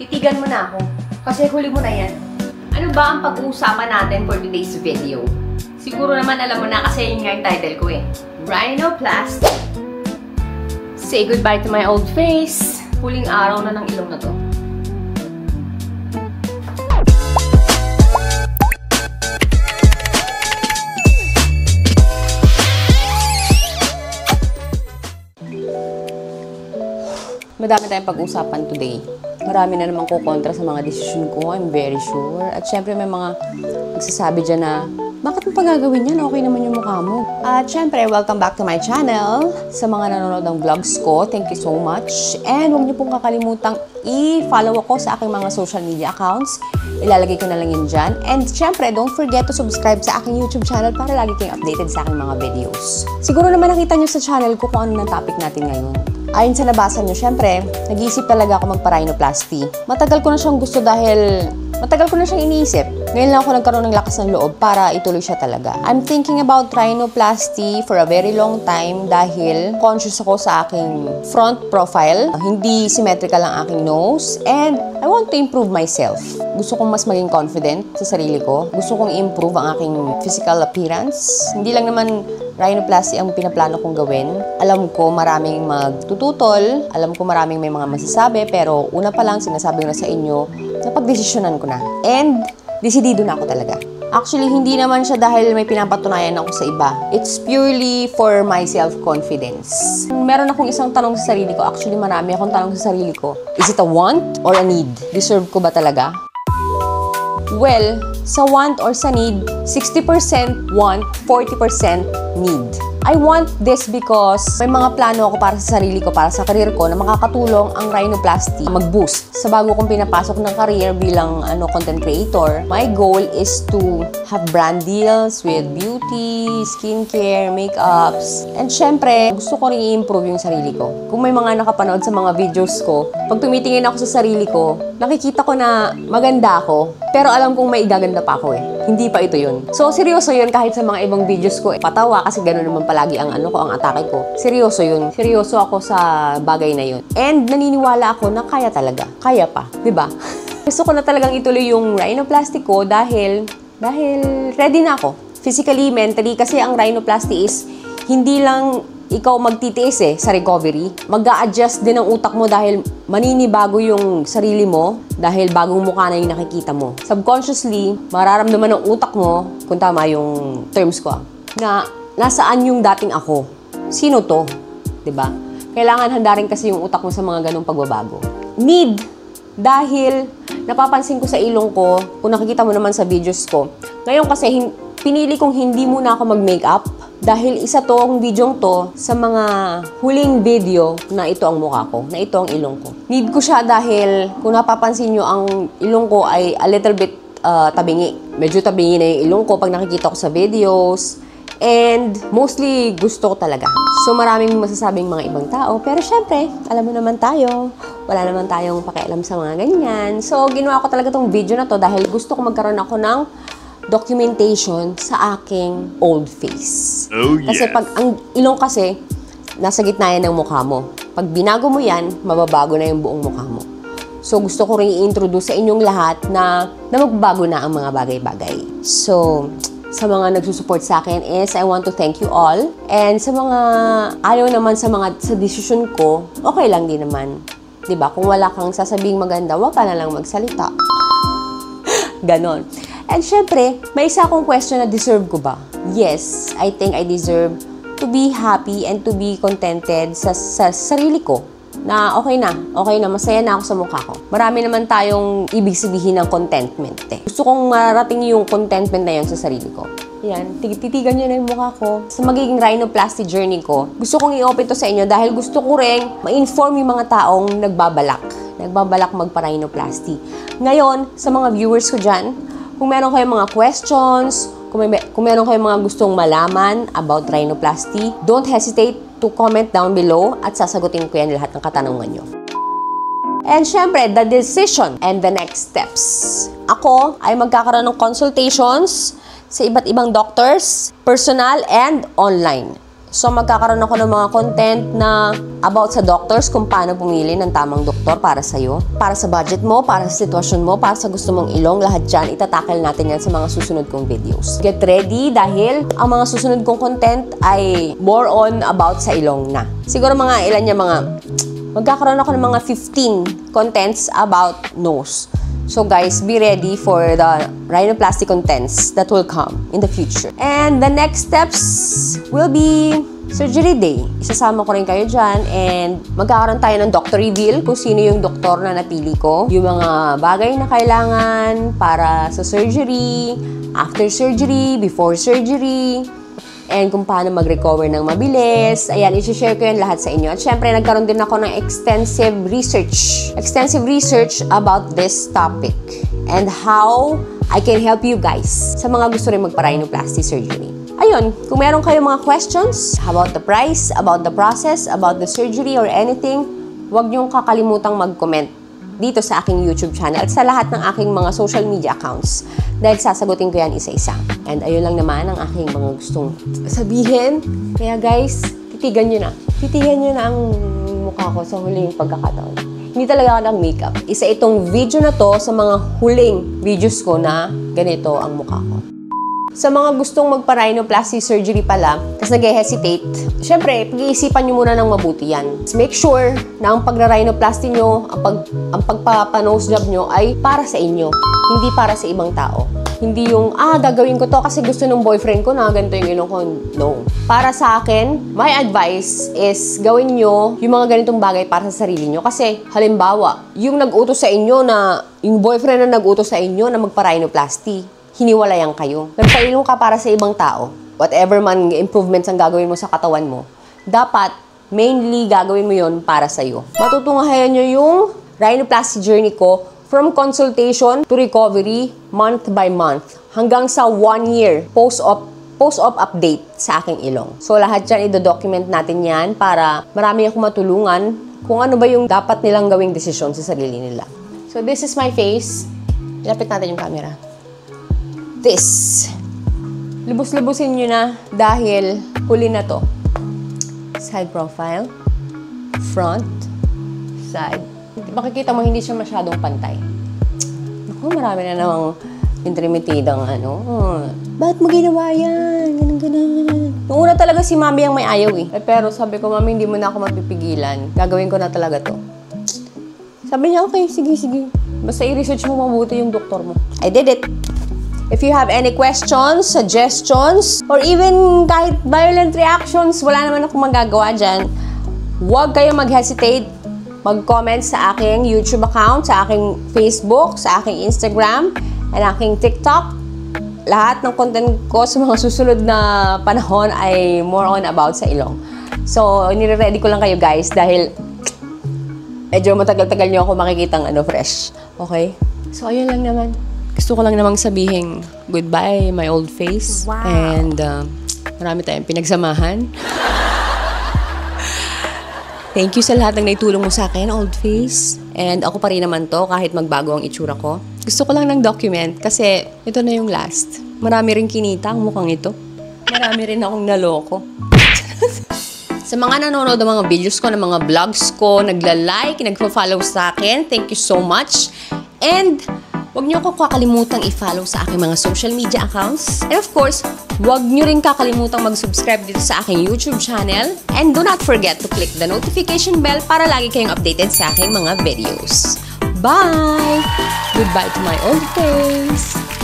titigan mo na ako. Kasi huli mo na yan. Ano ba ang pag-uusapan natin for today's video? Siguro naman alam mo na kasi yun nga yung title ko eh. Rhinoplasty. Say goodbye to my old face. Huling araw na ng ilong na to. Madami tayong pag-usapan today. Marami na namang kukontra sa mga desisyon ko, I'm very sure. At syempre may mga nagsasabi dyan na, bakit mo pa gagawin yan? Okay naman yung mukha mo. At syempre, welcome back to my channel. Sa mga nanonood ng vlogs ko, thank you so much. And huwag niyo pong kakalimutang i-follow ako sa aking mga social media accounts. Ilalagay ko na lang yun dyan. And syempre, don't forget to subscribe sa aking YouTube channel para lagi kayong updated sa aking mga videos. Siguro naman nakita niyo sa channel ko kung ano ng topic natin ngayon. Ayon sa nabasan nyo, syempre, nag-iisip talaga ako magpa-rhinoplasty. Matagal ko na siyang gusto dahil matagal ko na siyang iniisip. Ngayon lang ako nagkaroon ng lakas ng loob para ituloy siya talaga. I'm thinking about rhinoplasty for a very long time dahil conscious ako sa aking front profile. Hindi symmetrical ang aking nose and I want to improve myself. Gusto kong mas maging confident sa sarili ko. Gusto kong improve ang aking physical appearance. Hindi lang naman rhinoplasty ang pinaplano kong gawin. Alam ko maraming magtututol, alam ko maraming may mga masasabi, pero una pa lang sinasabi ko na sa inyo na pagdesisyonan ko na. And desidido na ako talaga. Actually, hindi naman siya dahil may pinapatunayan ako sa iba. It's purely for my self-confidence. Meron akong isang tanong sa sarili ko. Actually, marami akong tanong sa sarili ko. Is it a want or a need? Deserve ko ba talaga? Well, sa want or sa need, 60% want, 40% need. I want this because may mga plano ako para sa sarili ko, para sa career ko na makakatulong ang rhinoplasty mag-boost sa bago kong pinapasok ng career bilang content creator. My goal is to have brand deals with beauty, skincare, makeups, and syempre, gusto ko rin i-improve yung sarili ko. Kung may mga nakapanood sa mga videos ko, pag tumitingin ako sa sarili ko, nakikita ko na maganda ako, pero alam kong may igaganda pa ako eh. Hindi pa ito yun. So, seryoso yun kahit sa mga ibang videos ko. Patawa kasi gano'n naman palagi ang ang atake ko. Seryoso yun. Seryoso ako sa bagay na yun. And naniniwala ako na kaya talaga. Kaya pa. Diba? Gusto ko na talagang ituloy yung rhinoplasty ko dahil ready na ako. Physically, mentally. Kasi ang rhinoplasty is hindi lang ikaw magtitiis sa recovery. Mag-a-adjust din ang utak mo dahil maninibago yung sarili mo dahil bagong mukha na yung nakikita mo. Subconsciously, mararamdaman ng utak mo, kung tama yung terms ko, na nasaan yung dating ako. Sino to? Diba? Kailangan handa rin kasi yung utak mo sa mga ganong pagbabago. Need. Dahil napapansin ko sa ilong ko, kung nakikita mo naman sa videos ko, ngayon kasi pinili kong hindi muna ako mag-makeup dahil isa tong videong to sa mga huling video na ito ang mukha ko, na ito ang ilong ko. Need ko siya dahil kung napapansin nyo, ang ilong ko ay a little bit tabingi. Medyo tabingi na yung ilong ko pag nakikita ko sa videos. And mostly gusto ko talaga. So maraming masasabing mga ibang tao. Pero syempre, alam mo naman tayo, wala naman tayong pakialam sa mga ganyan. So ginawa ko talaga tong video na to dahil gusto ko magkaroon ako ng documentation sa aking old face. Oh, yes. Kasi pag ang ilong kasi, nasa gitna yan ng mukha mo. Pag binago mo yan, mababago na yung buong mukha mo. So gusto ko rin i-introduce sa inyong lahat na magbabago na ang mga bagay-bagay. So, sa mga nagsusupport sa akin is I want to thank you all. And sa mga ayaw naman sa decision ko, okay lang din naman. 'Di ba? Kung wala kang sasabing maganda, wag ka na lang magsalita. Ganon. And syempre, may isa akong question na deserve ko ba? Yes, I think I deserve to be happy and to be contented sa sarili ko. Na okay na, masaya na ako sa mukha ko. Marami naman tayong ibig sabihin ng contentment eh. Gusto kong marating yung contentment na yun sa sarili ko. Yan, titigan nyo na yung mukha ko. Sa magiging rhinoplasty journey ko, gusto kong i-open to sa inyo dahil gusto ko rin ma-inform yung mga taong nagbabalak magpa-rhinoplasty. Ngayon, sa mga viewers ko dyan, kung meron kayong mga questions, kung meron kayong mga gustong malaman about rhinoplasty, don't hesitate to comment down below at sasagutin ko yan lahat ng katanungan nyo. And syempre, the decision and the next steps. Ako ay magkakaroon ng consultations sa iba't ibang doctors, personal and online. So, magkakaroon ako ng mga content na about sa doctors, kung paano pumili ng tamang doktor para sa'yo. Para sa budget mo, para sa sitwasyon mo, para sa gusto mong ilong, lahat dyan, itatakil natin yan sa mga susunod kong videos. Get ready dahil ang mga susunod kong content ay more on about sa ilong na. Siguro mga ilan niya magkakaroon ako ng mga 15 contents about nose. So guys, be ready for the rhinoplasty contents that will come in the future. And the next steps will be surgery day. Isasama ko rin kayo dyan and magkakaroon tayo ng doctor reveal kung sino yung doktor na napili ko. Yung mga bagay na kailangan para sa surgery, after surgery, before surgery, and kung paano mag-recover ng mabilis. Ayan, isi-share ko yan lahat sa inyo. At syempre, nagkaroon din ako ng extensive research about this topic and how I can help you guys sa mga gusto rin magpa-rhinoplasty surgery. Ayun, kung meron kayong mga questions about the price, about the process, about the surgery or anything, huwag niyong kakalimutang mag-comment dito sa aking YouTube channel at sa lahat ng aking mga social media accounts dahil sasagutin ko yan isa-isa. And ayun lang naman ang aking mga gustong sabihin. Kaya guys, titigan nyo na. Titigan nyo na ang mukha ko sa huling pagkakataon. Hindi talaga ako ng makeup. Isa itong video na to sa mga huling videos ko na ganito ang mukha ko. Sa mga gustong magpa-rhinoplasty surgery pala, kasi nag-hesitate, syempre, pag-iisipan nyo muna ng mabuti yan. Make sure na ang pag-rhinoplasty nyo, ang pagpapa-nose job nyo ay para sa inyo, hindi para sa ibang tao. Hindi yung, gagawin ko to kasi gusto ng boyfriend ko na ganito yung ilong ko. No. Para sa akin, my advice is gawin nyo yung mga ganitong bagay para sa sarili nyo. Kasi, halimbawa, yung nag-utos sa inyo na, yung boyfriend na nag-utos sa inyo na magpa-rhinoplasty, hiniwalayan kayo. Nagpailong ka para sa ibang tao. Whatever man improvements ang gagawin mo sa katawan mo, dapat mainly gagawin mo yon para sa'yo. Matutunghayan nyo yung rhinoplasty journey ko from consultation to recovery month by month hanggang sa 1 year post-op update sa aking ilong. So lahat dyan i-document natin yan para marami akong matulungan kung ano ba yung dapat nilang gawing desisyon sa sarili nila. So this is my face. Ilapit natin yung camera. This. Lubos-lubusin nyo na dahil huli na to. Side profile. Front. Side. Makikita mo hindi siya masyadong pantay. Naku, marami na namang intermitidang bakit mo ginawa yan? Ganun. Nung una talaga si mami ang may ayaw eh. Pero sabi ko, mami, hindi mo na ako mapipigilan. Gagawin ko na talaga to. Sabi niya, okay, sige. Basta i-research mo mabuti yung doktor mo. I did it. If you have any questions, suggestions, or even kahit violent reactions, wala naman akong magagawa dyan. Huwag kayo mag-hesitate. Mag-comment sa aking YouTube account, sa aking Facebook, sa aking Instagram, and aking TikTok. Lahat ng content ko sa mga susunod na panahon ay more on about sa ilong. So, nire-ready ko lang kayo guys dahil medyo matagal-tagal nyo ako makikitang fresh. Okay? So, ayun lang naman. Gusto ko lang namang sabihin goodbye, my old face. Wow. And marami tayong pinagsamahan. Thank you sa lahat ng naitulong mo sa akin, old face. And ako pa rin naman to kahit magbago ang itsura ko. Gusto ko lang ng document kasi ito na yung last. Marami rin kinita ang mukhang ito. Marami rin akong naloko. Sa mga nanonood ng mga videos ko, ng mga vlogs ko, nagla-like, nagpo-follow sa akin, thank you so much. And huwag niyo ako kakalimutang i-follow sa aking mga social media accounts. And of course, huwag niyo rin kakalimutang mag-subscribe dito sa aking YouTube channel. And do not forget to click the notification bell para lagi kayong updated sa aking mga videos. Bye! Goodbye to my old face!